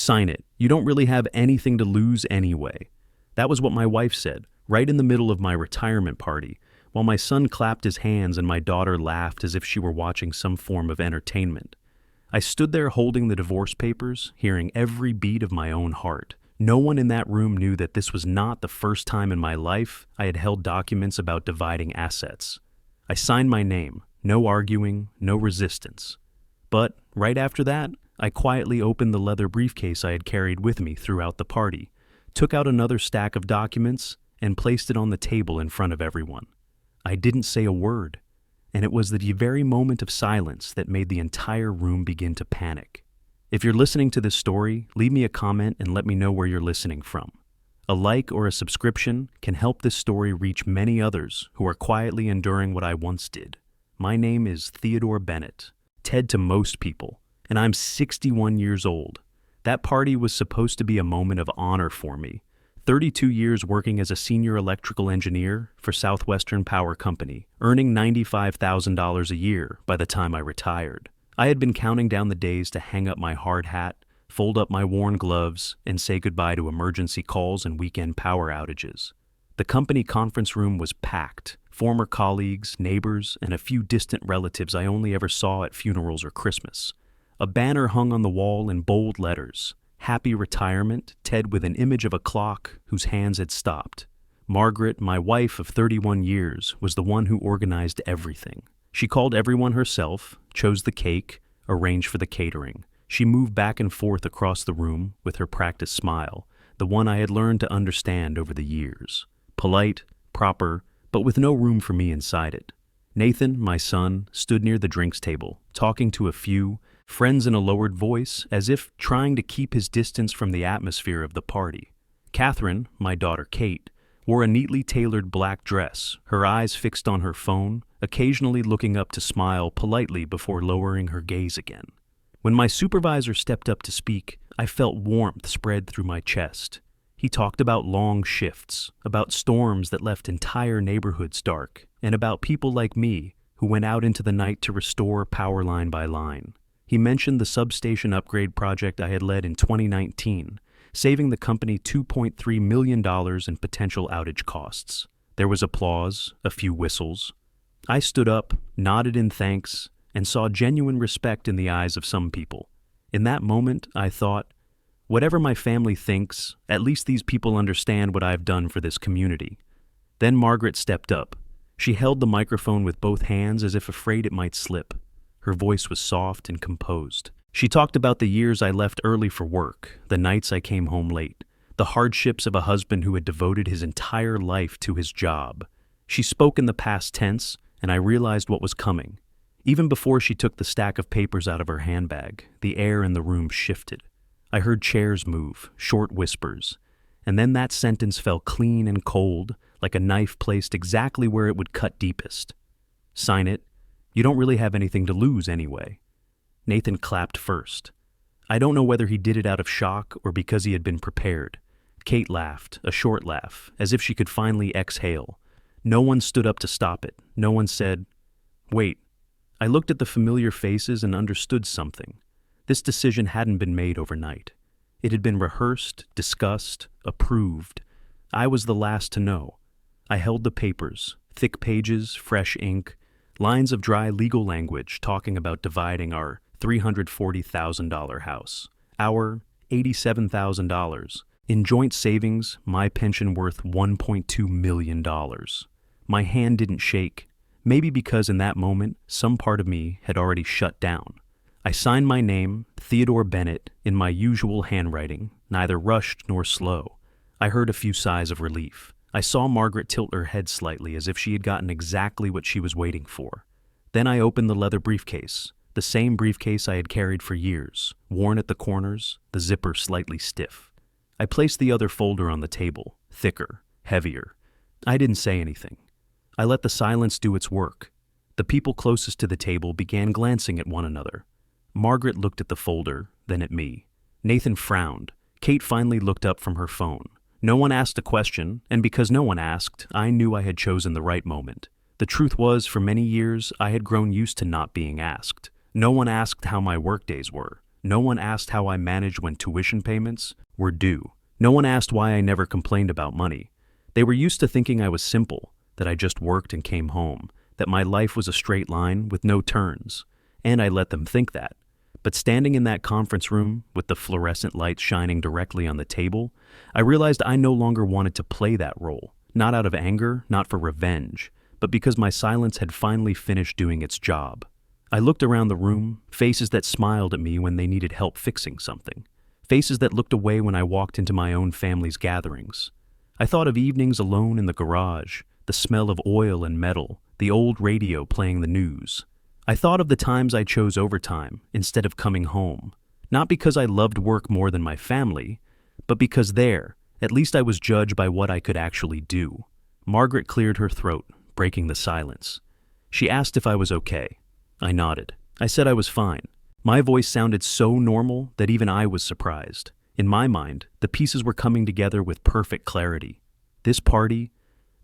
Sign it. You don't really have anything to lose anyway. That was what my wife said, right in the middle of my retirement party, while my son clapped his hands and my daughter laughed as if she were watching some form of entertainment. I stood there holding the divorce papers, hearing every beat of my own heart. No one in that room knew that this was not the first time in my life I had held documents about dividing assets. I signed my name, no arguing, no resistance. But right after that, I quietly opened the leather briefcase I had carried with me throughout the party, took out another stack of documents, and placed it on the table in front of everyone. I didn't say a word, and it was the very moment of silence that made the entire room begin to panic. If you're listening to this story, leave me a comment and let me know where you're listening from. A like or a subscription can help this story reach many others who are quietly enduring what I once did. My name is Theodore Bennett, Ted to most people, and I'm 61 years old. That party was supposed to be a moment of honor for me. 32 years working as a senior electrical engineer for Southwestern Power Company, earning $95,000 a year by the time I retired. I had been counting down the days to hang up my hard hat, fold up my worn gloves, and say goodbye to emergency calls and weekend power outages. The company conference room was packed. Former colleagues, neighbors, and a few distant relatives I only ever saw at funerals or Christmas. A banner hung on the wall in bold letters. Happy retirement, Ted, with an image of a clock whose hands had stopped. Margaret, my wife of 31 years, was the one who organized everything. She called everyone herself, chose the cake, arranged for the catering. She moved back and forth across the room with her practiced smile, the one I had learned to understand over the years. Polite, proper, but with no room for me inside it. Nathan, my son, stood near the drinks table, talking to a few friends in a lowered voice, as if trying to keep his distance from the atmosphere of the party. Catherine, my daughter Kate, wore a neatly tailored black dress, her eyes fixed on her phone, occasionally looking up to smile politely before lowering her gaze again. When my supervisor stepped up to speak, I felt warmth spread through my chest. He talked about long shifts, about storms that left entire neighborhoods dark, and about people like me who went out into the night to restore power line by line. He mentioned the substation upgrade project I had led in 2019, saving the company $2.3 million in potential outage costs. There was applause, a few whistles. I stood up, nodded in thanks, and saw genuine respect in the eyes of some people. In that moment, I thought, whatever my family thinks, at least these people understand what I've done for this community. Then Margaret stepped up. She held the microphone with both hands as if afraid it might slip. Her voice was soft and composed. She talked about the years I left early for work, the nights I came home late, the hardships of a husband who had devoted his entire life to his job. She spoke in the past tense, and I realized what was coming. Even before she took the stack of papers out of her handbag, the air in the room shifted. I heard chairs move, short whispers, and then that sentence fell clean and cold, like a knife placed exactly where it would cut deepest. Sign it. You don't really have anything to lose anyway. Nathan clapped first. I don't know whether he did it out of shock or because he had been prepared. Kate laughed, a short laugh, as if she could finally exhale. No one stood up to stop it. No one said, "Wait." I looked at the familiar faces and understood something. This decision hadn't been made overnight. It had been rehearsed, discussed, approved. I was the last to know. I held the papers, thick pages, fresh ink, lines of dry legal language talking about dividing our $340,000 house, our $87,000, in joint savings, my pension worth $1.2 million. My hand didn't shake, maybe because in that moment some part of me had already shut down. I signed my name, Theodore Bennett, in my usual handwriting, neither rushed nor slow. I heard a few sighs of relief. I saw Margaret tilt her head slightly as if she had gotten exactly what she was waiting for. Then I opened the leather briefcase, the same briefcase I had carried for years, worn at the corners, the zipper slightly stiff. I placed the other folder on the table, thicker, heavier. I didn't say anything. I let the silence do its work. The people closest to the table began glancing at one another. Margaret looked at the folder, then at me. Nathan frowned. Kate finally looked up from her phone. No one asked a question, and because no one asked, I knew I had chosen the right moment. The truth was, for many years, I had grown used to not being asked. No one asked how my workdays were. No one asked how I managed when tuition payments were due. No one asked why I never complained about money. They were used to thinking I was simple, that I just worked and came home, that my life was a straight line with no turns. And I let them think that. But standing in that conference room, with the fluorescent lights shining directly on the table, I realized I no longer wanted to play that role, not out of anger, not for revenge, but because my silence had finally finished doing its job. I looked around the room, faces that smiled at me when they needed help fixing something, faces that looked away when I walked into my own family's gatherings. I thought of evenings alone in the garage, the smell of oil and metal, the old radio playing the news. I thought of the times I chose overtime instead of coming home, not because I loved work more than my family, but because there, at least I was judged by what I could actually do. Margaret cleared her throat, breaking the silence. She asked if I was okay. I nodded. I said I was fine. My voice sounded so normal that even I was surprised. In my mind, the pieces were coming together with perfect clarity. This party,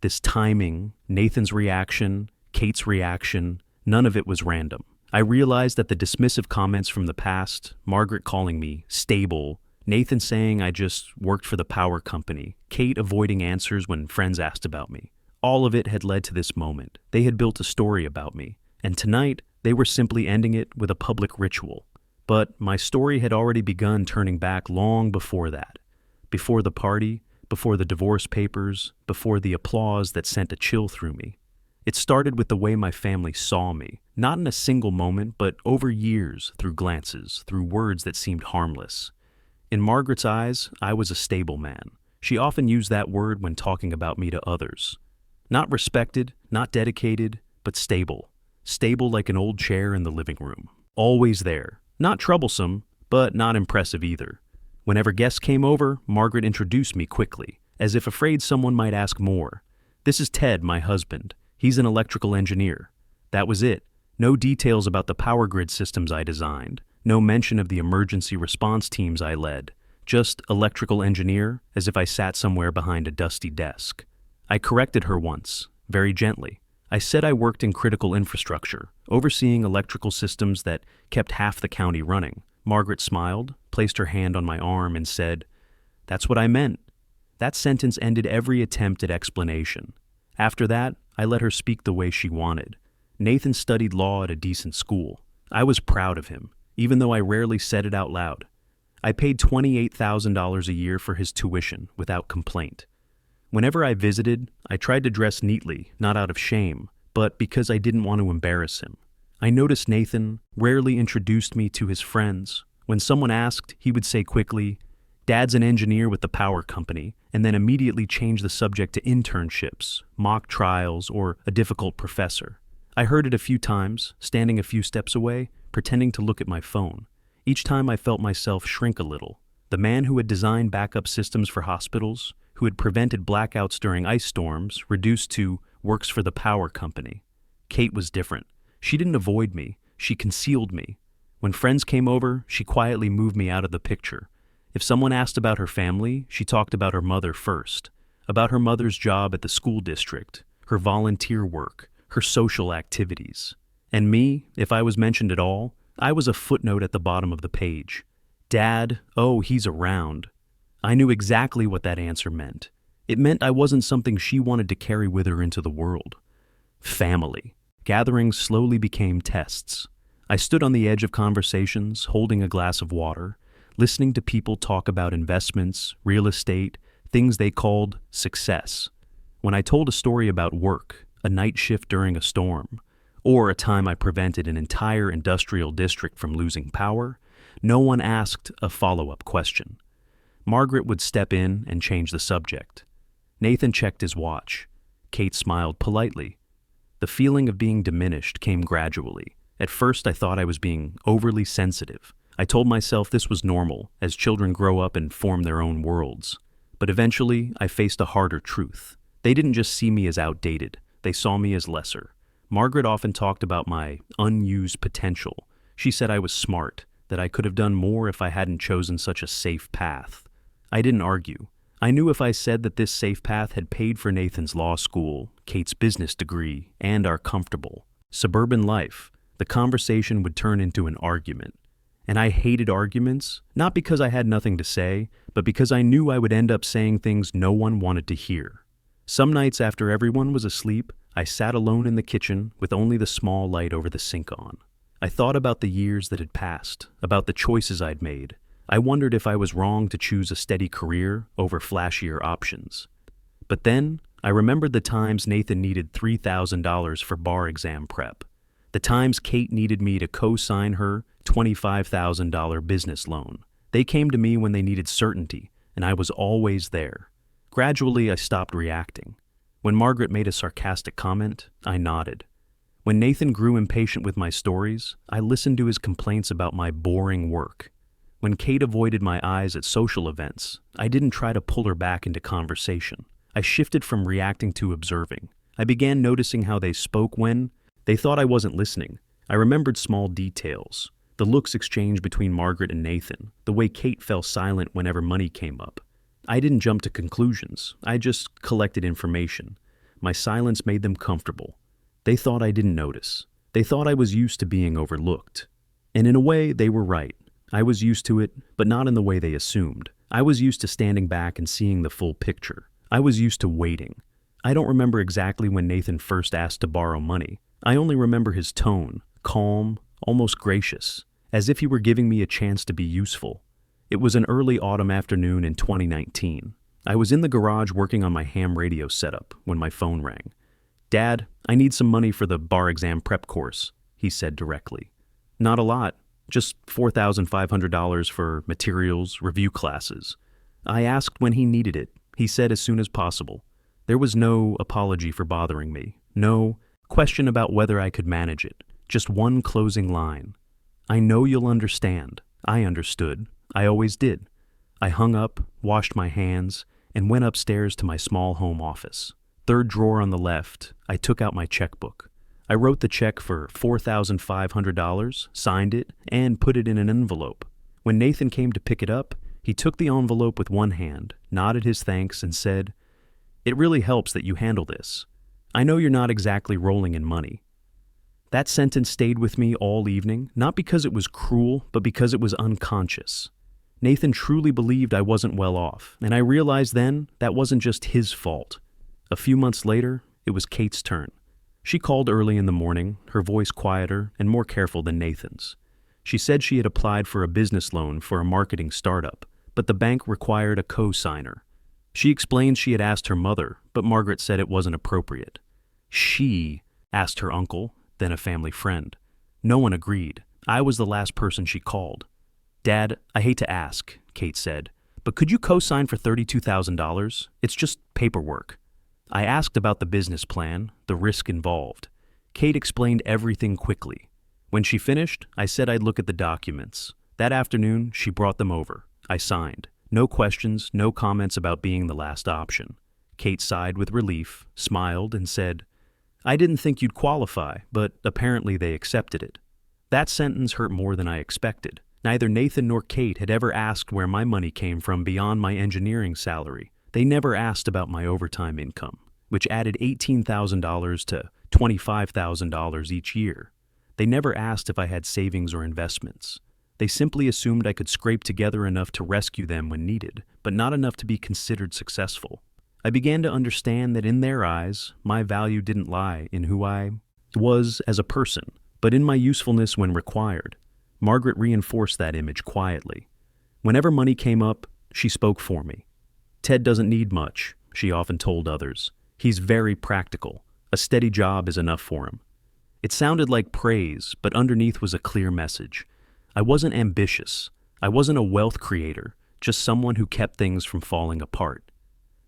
this timing, Nathan's reaction, Kate's reaction, none of it was random. I realized that the dismissive comments from the past, Margaret calling me stable, Nathan saying I just worked for the power company, Kate avoiding answers when friends asked about me, all of it had led to this moment. They had built a story about me, and tonight they were simply ending it with a public ritual. But my story had already begun turning back long before that. Before the party, before the divorce papers, before the applause that sent a chill through me. It started with the way my family saw me, not in a single moment, but over years, through glances, through words that seemed harmless. In Margaret's eyes, I was a stable man. She often used that word when talking about me to others. Not respected, not dedicated, but stable. Stable like an old chair in the living room. Always there. Not troublesome, but not impressive either. Whenever guests came over, Margaret introduced me quickly, as if afraid someone might ask more. This is Ted, my husband. He's an electrical engineer. That was it. No details about the power grid systems I designed. No mention of the emergency response teams I led. Just electrical engineer, as if I sat somewhere behind a dusty desk. I corrected her once, very gently. I said I worked in critical infrastructure, overseeing electrical systems that kept half the county running. Margaret smiled, placed her hand on my arm, and said, "That's what I meant." That sentence ended every attempt at explanation. After that, I let her speak the way she wanted. Nathan studied law at a decent school. I was proud of him, even though I rarely said it out loud. I paid $28,000 a year for his tuition without complaint. Whenever I visited, I tried to dress neatly, not out of shame, but because I didn't want to embarrass him. I noticed Nathan rarely introduced me to his friends. When someone asked, he would say quickly, "Dad's an engineer with the power company," and then immediately change the subject to internships, mock trials, or a difficult professor. I heard it a few times, standing a few steps away, pretending to look at my phone. Each time I felt myself shrink a little. The man who had designed backup systems for hospitals, who had prevented blackouts during ice storms, reduced to works for the power company. Kate was different. She didn't avoid me, she concealed me. When friends came over, she quietly moved me out of the picture. If someone asked about her family, she talked about her mother first, about her mother's job at the school district, her volunteer work, her social activities. And me, if I was mentioned at all, I was a footnote at the bottom of the page. Dad, oh, he's around. I knew exactly what that answer meant. It meant I wasn't something she wanted to carry with her into the world. Family. Gatherings slowly became tests. I stood on the edge of conversations, holding a glass of water, listening to people talk about investments, real estate, things they called success. When I told a story about work, a night shift during a storm, or a time I prevented an entire industrial district from losing power, no one asked a follow-up question. Margaret would step in and change the subject. Nathan checked his watch. Kate smiled politely. The feeling of being diminished came gradually. At first, I thought I was being overly sensitive. I told myself this was normal, as children grow up and form their own worlds. But eventually, I faced a harder truth. They didn't just see me as outdated. They saw me as lesser. Margaret often talked about my unused potential. She said I was smart, that I could have done more if I hadn't chosen such a safe path. I didn't argue. I knew if I said that this safe path had paid for Nathan's law school, Kate's business degree, and our comfortable suburban life, the conversation would turn into an argument. And I hated arguments, not because I had nothing to say, but because I knew I would end up saying things no one wanted to hear. Some nights after everyone was asleep, I sat alone in the kitchen with only the small light over the sink on. I thought about the years that had passed, about the choices I'd made. I wondered if I was wrong to choose a steady career over flashier options. But then, I remembered the times Nathan needed $3,000 for bar exam prep. The times Kate needed me to co-sign her $25,000 business loan. They came to me when they needed certainty, and I was always there. Gradually, I stopped reacting. When Margaret made a sarcastic comment, I nodded. When Nathan grew impatient with my stories, I listened to his complaints about my boring work. When Kate avoided my eyes at social events, I didn't try to pull her back into conversation. I shifted from reacting to observing. I began noticing how they spoke when they thought I wasn't listening. I remembered small details. The looks exchanged between Margaret and Nathan, the way Kate fell silent whenever money came up. I didn't jump to conclusions. I just collected information. My silence made them comfortable. They thought I didn't notice. They thought I was used to being overlooked. And in a way, they were right. I was used to it, but not in the way they assumed. I was used to standing back and seeing the full picture. I was used to waiting. I don't remember exactly when Nathan first asked to borrow money. I only remember his tone, calm, almost gracious, as if he were giving me a chance to be useful. It was an early autumn afternoon in 2019. I was in the garage working on my ham radio setup when my phone rang. "Dad, I need some money for the bar exam prep course," he said directly. "Not a lot, just $4,500 for materials, review classes." I asked when he needed it. He said as soon as possible. There was no apology for bothering me, no question about whether I could manage it, just one closing line. "I know you'll understand." I understood. I always did. I hung up, washed my hands, and went upstairs to my small home office. Third drawer on the left, I took out my checkbook. I wrote the check for $4,500, signed it, and put it in an envelope. When Nathan came to pick it up, he took the envelope with one hand, nodded his thanks, and said, "It really helps that you handle this. I know you're not exactly rolling in money." That sentence stayed with me all evening, not because it was cruel, but because it was unconscious. Nathan truly believed I wasn't well off, and I realized then that wasn't just his fault. A few months later, it was Kate's turn. She called early in the morning, her voice quieter and more careful than Nathan's. She said she had applied for a business loan for a marketing startup, but the bank required a co-signer. She explained she had asked her mother, but Margaret said it wasn't appropriate. She asked her uncle, then a family friend. No one agreed. I was the last person she called. "Dad, I hate to ask," Kate said, "but could you co-sign for $32,000? It's just paperwork." I asked about the business plan, the risk involved. Kate explained everything quickly. When she finished, I said I'd look at the documents. That afternoon, she brought them over. I signed. No questions, no comments about being the last option. Kate sighed with relief, smiled, and said, "I didn't think you'd qualify, but apparently they accepted it." That sentence hurt more than I expected. Neither Nathan nor Kate had ever asked where my money came from beyond my engineering salary. They never asked about my overtime income, which added $18,000 to $25,000 each year. They never asked if I had savings or investments. They simply assumed I could scrape together enough to rescue them when needed, but not enough to be considered successful. I began to understand that in their eyes, my value didn't lie in who I was as a person, but in my usefulness when required. Margaret reinforced that image quietly. Whenever money came up, she spoke for me. "Ted doesn't need much," she often told others. "He's very practical. A steady job is enough for him." It sounded like praise, but underneath was a clear message. I wasn't ambitious. I wasn't a wealth creator, just someone who kept things from falling apart.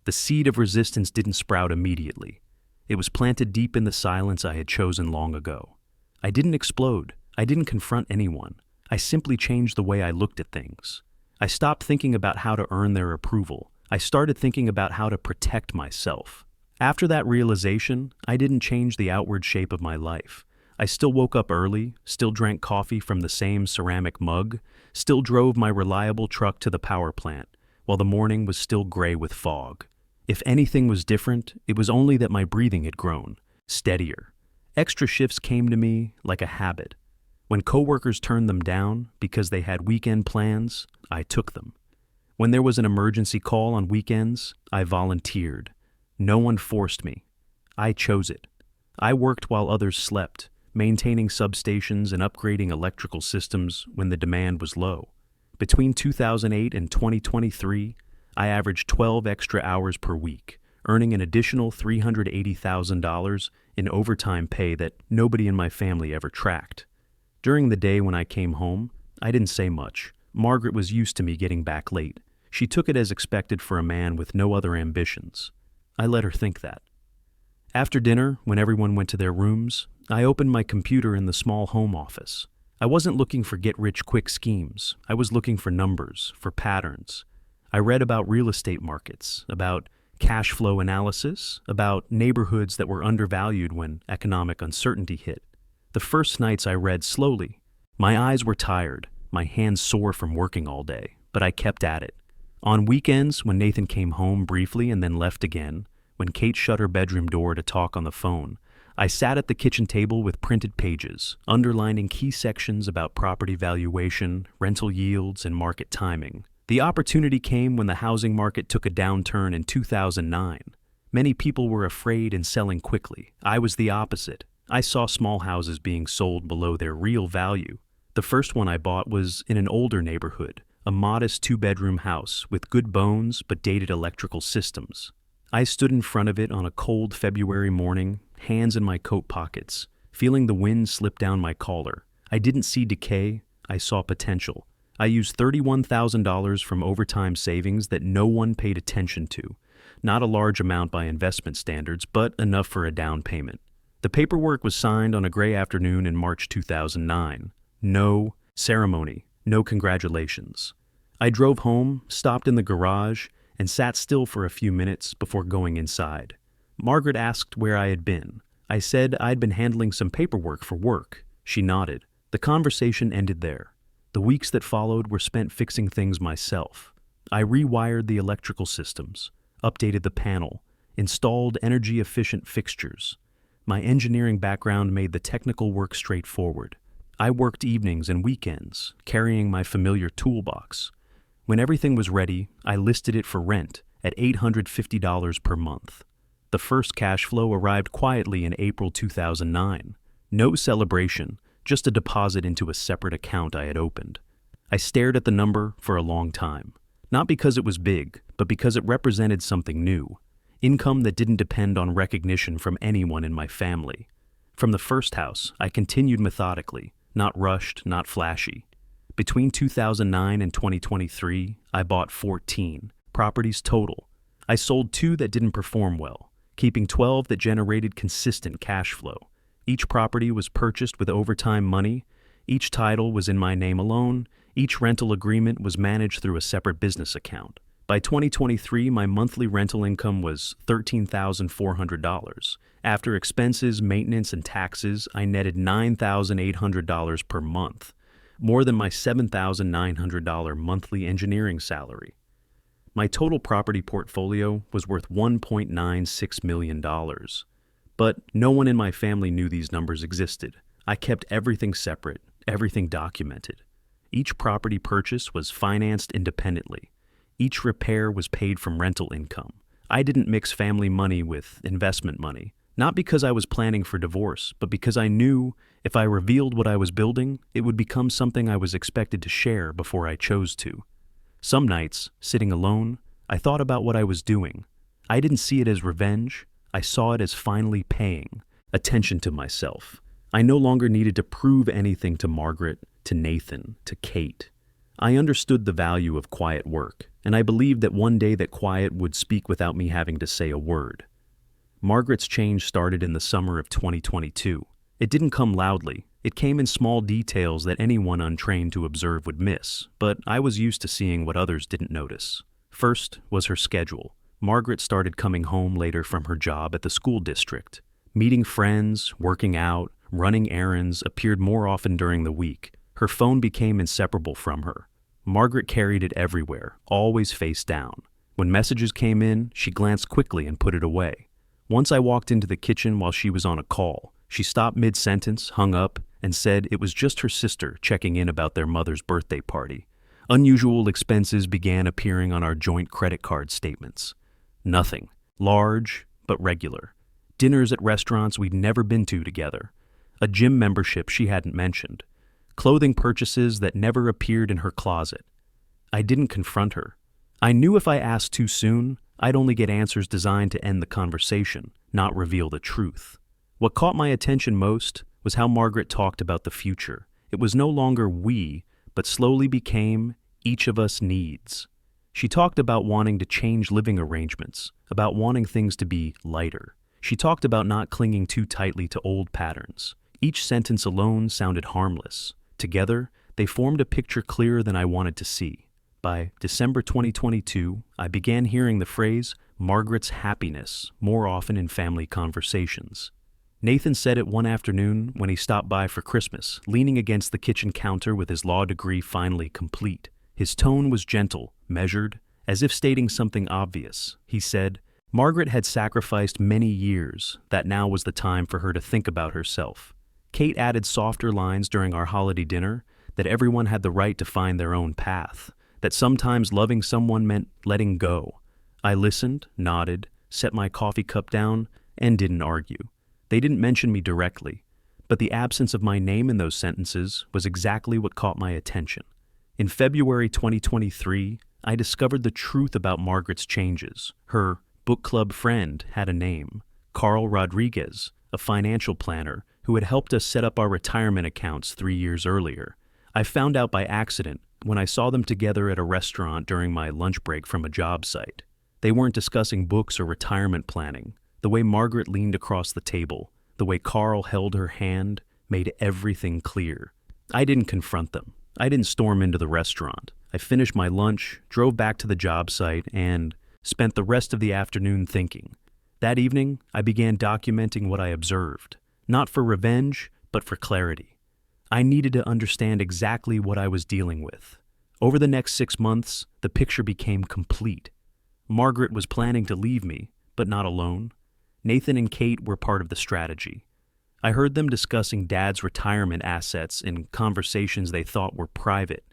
The seed of resistance didn't sprout immediately. It was planted deep in the silence I had chosen long ago. I didn't explode. I didn't confront anyone. I simply changed the way I looked at things. I stopped thinking about how to earn their approval. I started thinking about how to protect myself. After that realization, I didn't change the outward shape of my life. I still woke up early, still drank coffee from the same ceramic mug, still drove my reliable truck to the power plant, while the morning was still gray with fog. If anything was different, it was only that my breathing had grown, steadier. Extra shifts came to me like a habit. When coworkers turned them down because they had weekend plans, I took them. When there was an emergency call on weekends, I volunteered. No one forced me. I chose it. I worked while others slept, maintaining substations and upgrading electrical systems when the demand was low. Between 2008 and 2023, I averaged 12 extra hours per week, earning an additional $380,000 in overtime pay that nobody in my family ever tracked. During the day when I came home, I didn't say much. Margaret was used to me getting back late. She took it as expected for a man with no other ambitions. I let her think that. After dinner, when everyone went to their rooms, I opened my computer in the small home office. I wasn't looking for get-rich-quick schemes. I was looking for numbers, for patterns. I read about real estate markets, about cash flow analysis, about neighborhoods that were undervalued when economic uncertainty hit. The first nights I read slowly. My eyes were tired, my hands sore from working all day, but I kept at it. On weekends, when Nathan came home briefly and then left again, when Kate shut her bedroom door to talk on the phone, I sat at the kitchen table with printed pages, underlining key sections about property valuation, rental yields, and market timing. The opportunity came when the housing market took a downturn in 2009. Many people were afraid and selling quickly. I was the opposite. I saw small houses being sold below their real value. The first one I bought was in an older neighborhood, a modest 2-bedroom house with good bones but dated electrical systems. I stood in front of it on a cold February morning, hands in my coat pockets, feeling the wind slip down my collar. I didn't see decay, I saw potential. I used $31,000 from overtime savings that no one paid attention to. Not a large amount by investment standards, but enough for a down payment. The paperwork was signed on a gray afternoon in March 2009. No ceremony, no congratulations. I drove home, stopped in the garage, and sat still for a few minutes before going inside. Margaret asked where I had been. I said I'd been handling some paperwork for work. She nodded. The conversation ended there. The weeks that followed were spent fixing things myself. I rewired the electrical systems, updated the panel, installed energy-efficient fixtures. My engineering background made the technical work straightforward. I worked evenings and weekends, carrying my familiar toolbox. When everything was ready, I listed it for rent at $850 per month. The first cash flow arrived quietly in April 2009. No celebration, just a deposit into a separate account I had opened. I stared at the number for a long time, not because it was big, but because it represented something new, income that didn't depend on recognition from anyone in my family. From the first house, I continued methodically, not rushed, not flashy. Between 2009 and 2023, I bought 14 properties total. I sold 2 that didn't perform well, keeping 12 that generated consistent cash flow. Each property was purchased with overtime money. Each title was in my name alone. Each rental agreement was managed through a separate business account. By 2023, my monthly rental income was $13,400. After expenses, maintenance, and taxes, I netted $9,800 per month, more than my $7,900 monthly engineering salary. My total property portfolio was worth $1.96 million. But no one in my family knew these numbers existed. I kept everything separate, everything documented. Each property purchase was financed independently. Each repair was paid from rental income. I didn't mix family money with investment money, not because I was planning for divorce, but because I knew if I revealed what I was building, it would become something I was expected to share before I chose to. Some nights, sitting alone, I thought about what I was doing. I didn't see it as revenge. I saw it as finally paying attention to myself. I no longer needed to prove anything to Margaret, to Nathan, to Kate. I understood the value of quiet work, and I believed that one day that quiet would speak without me having to say a word. Margaret's change started in the summer of 2022. It didn't come loudly. It came in small details that anyone untrained to observe would miss, but I was used to seeing what others didn't notice. First was her schedule. Margaret started coming home later from her job at the school district. Meeting friends, working out, running errands appeared more often during the week. Her phone became inseparable from her. Margaret carried it everywhere, always face down. When messages came in, she glanced quickly and put it away. Once I walked into the kitchen while she was on a call. She stopped mid-sentence, hung up, and said it was just her sister checking in about their mother's birthday party. Unusual expenses began appearing on our joint credit card statements. Nothing. Large, but regular. Dinners at restaurants we'd never been to together. A gym membership she hadn't mentioned. Clothing purchases that never appeared in her closet. I didn't confront her. I knew if I asked too soon, I'd only get answers designed to end the conversation, not reveal the truth. What caught my attention most was how Margaret talked about the future. It was no longer we, but slowly became each of us needs. She talked about wanting to change living arrangements, about wanting things to be lighter. She talked about not clinging too tightly to old patterns. Each sentence alone sounded harmless. Together, they formed a picture clearer than I wanted to see. By December 2022, I began hearing the phrase Margaret's happiness more often in family conversations. Nathan said it one afternoon when he stopped by for Christmas, leaning against the kitchen counter with his law degree finally complete. His tone was gentle, measured, as if stating something obvious. He said, Margaret had sacrificed many years, that now was the time for her to think about herself. Kate added softer lines during our holiday dinner, that everyone had the right to find their own path, that sometimes loving someone meant letting go. I listened, nodded, set my coffee cup down, and didn't argue. They didn't mention me directly, but the absence of my name in those sentences was exactly what caught my attention. In February 2023, I discovered the truth about Margaret's changes. Her book club friend had a name, Carl Rodriguez, a financial planner who had helped us set up our retirement accounts 3 years earlier. I found out by accident when I saw them together at a restaurant during my lunch break from a job site. They weren't discussing books or retirement planning. The way Margaret leaned across the table, the way Carl held her hand, made everything clear. I didn't confront them. I didn't storm into the restaurant. I finished my lunch, drove back to the job site, and spent the rest of the afternoon thinking. That evening, I began documenting what I observed, not for revenge, but for clarity. I needed to understand exactly what I was dealing with. Over the next 6 months, the picture became complete. Margaret was planning to leave me, but not alone. Nathan and Kate were part of the strategy. I heard them discussing Dad's retirement assets in conversations they thought were private.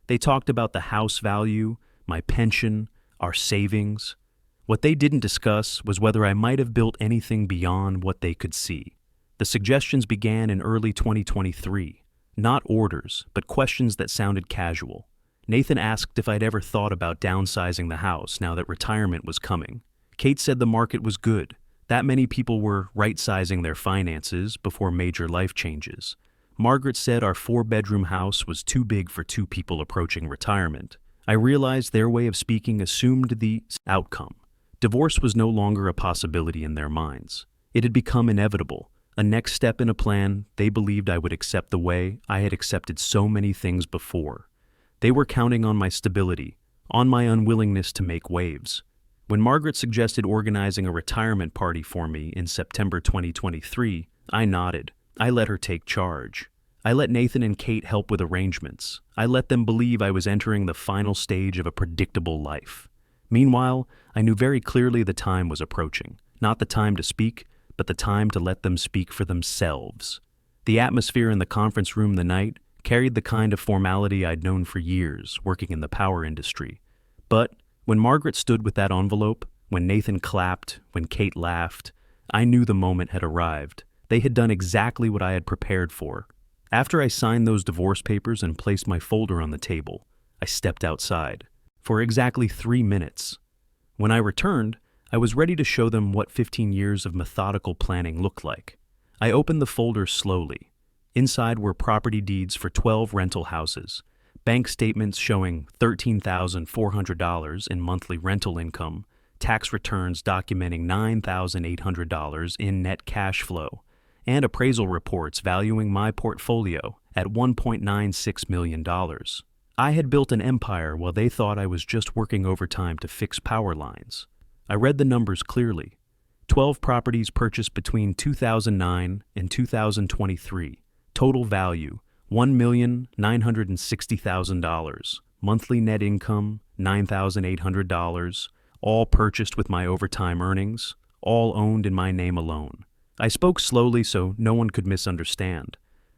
They talked about the house value, my pension, our savings. What they didn't discuss was whether I might have built anything beyond what they could see. The suggestions began in early 2023. Not orders, but questions that sounded casual. Nathan asked if I'd ever thought about downsizing the house now that retirement was coming. Kate said the market was good. That many people were right-sizing their finances before major life changes. Margaret said our 4-bedroom house was too big for 2 people approaching retirement. I realized their way of speaking assumed the outcome. Divorce was no longer a possibility in their minds. It had become inevitable, a next step in a plan they believed I would accept the way I had accepted so many things before. They were counting on my stability, on my unwillingness to make waves. When Margaret suggested organizing a retirement party for me in September 2023, I nodded. I let her take charge. I let Nathan and Kate help with arrangements. I let them believe I was entering the final stage of a predictable life. Meanwhile, I knew very clearly the time was approaching. Not the time to speak, but the time to let them speak for themselves. The atmosphere in the conference room the night carried the kind of formality I'd known for years, working in the power industry. But when Margaret stood with that envelope, when Nathan clapped, when Kate laughed, I knew the moment had arrived. They had done exactly what I had prepared for. After I signed those divorce papers and placed my folder on the table, I stepped outside. For exactly 3 minutes. When I returned, I was ready to show them what 15 years of methodical planning looked like. I opened the folder slowly. Inside were property deeds for 12 rental houses, bank statements showing $13,400 in monthly rental income, tax returns documenting $9,800 in net cash flow, and appraisal reports valuing my portfolio at $1.96 million. I had built an empire while they thought I was just working overtime to fix power lines. I read the numbers clearly. 12 properties purchased between 2009 and 2023. Total value, $1,960,000. Monthly net income, $9,800. All purchased with my overtime earnings. All owned in my name alone. I spoke slowly so no one could misunderstand.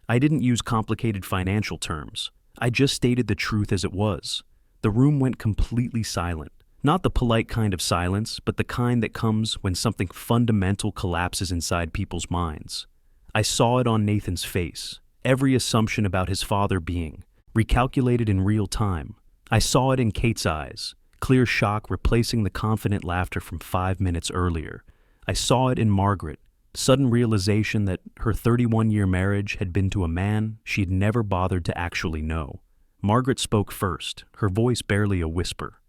I didn't use complicated financial terms. I just stated the truth as it was. The room went completely silent. Not the polite kind of silence, but the kind that comes when something fundamental collapses inside people's minds. I saw it on Nathan's face, every assumption about his father being recalculated in real time. I saw it in Kate's eyes, clear shock replacing the confident laughter from 5 minutes earlier. I saw it in Margaret, sudden realization that her 31-year marriage had been to a man she'd never bothered to actually know. Margaret spoke first, her voice barely a whisper.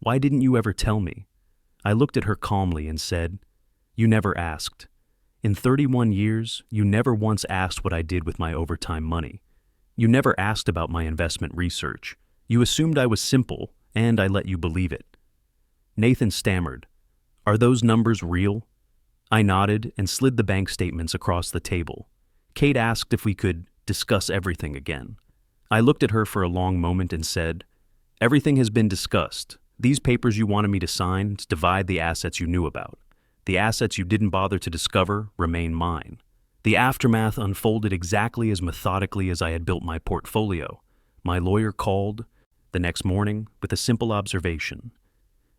"Why didn't you ever tell me?" I looked at her calmly and said, "You never asked. In 31 years, you never once asked what I did with my overtime money. You never asked about my investment research. You assumed I was simple, and I let you believe it." Nathan stammered, "Are those numbers real?" I nodded and slid the bank statements across the table. Kate asked if we could discuss everything again. I looked at her for a long moment and said, "Everything has been discussed. These papers you wanted me to sign divide the assets you knew about. The assets you didn't bother to discover remain mine." The aftermath unfolded exactly as methodically as I had built my portfolio. My lawyer called the next morning with a simple observation.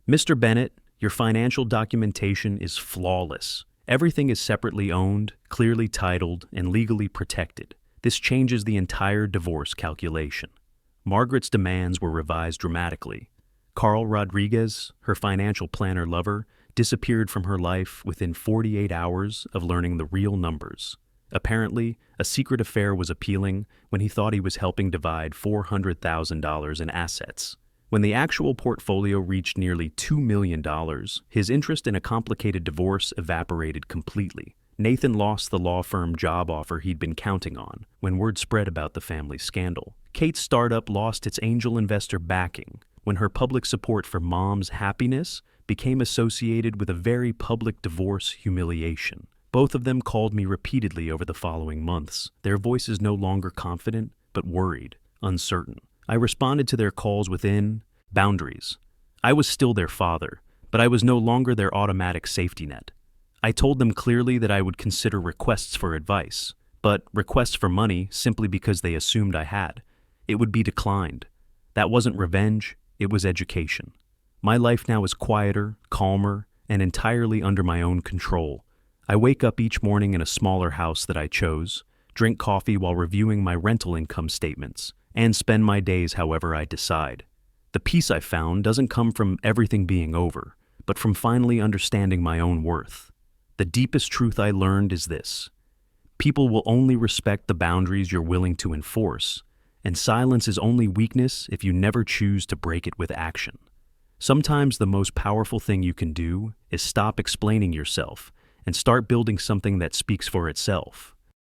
"Mr. Bennett, your financial documentation is flawless. Everything is separately owned, clearly titled, and legally protected. This changes the entire divorce calculation." Margaret's demands were revised dramatically. Carl Rodriguez, her financial planner lover, disappeared from her life within 48 hours of learning the real numbers. Apparently, a secret affair was appealing when he thought he was helping divide $400,000 in assets. When the actual portfolio reached nearly $2 million, his interest in a complicated divorce evaporated completely. Nathan lost the law firm job offer he'd been counting on when word spread about the family scandal. Kate's startup lost its angel investor backing when her public support for Mom's happiness became associated with a very public divorce humiliation. Both of them called me repeatedly over the following months, their voices no longer confident, but worried, uncertain. I responded to their calls within boundaries. I was still their father, but I was no longer their automatic safety net. I told them clearly that I would consider requests for advice, but requests for money simply because they assumed I had. It would be declined. That wasn't revenge, it was education. My life now is quieter, calmer, and entirely under my own control. I wake up each morning in a smaller house that I chose, drink coffee while reviewing my rental income statements, and spend my days however I decide. The peace I found doesn't come from everything being over, but from finally understanding my own worth. The deepest truth I learned is this: people will only respect the boundaries you're willing to enforce, and silence is only weakness if you never choose to break it with action. Sometimes the most powerful thing you can do is stop explaining yourself and start building something that speaks for itself.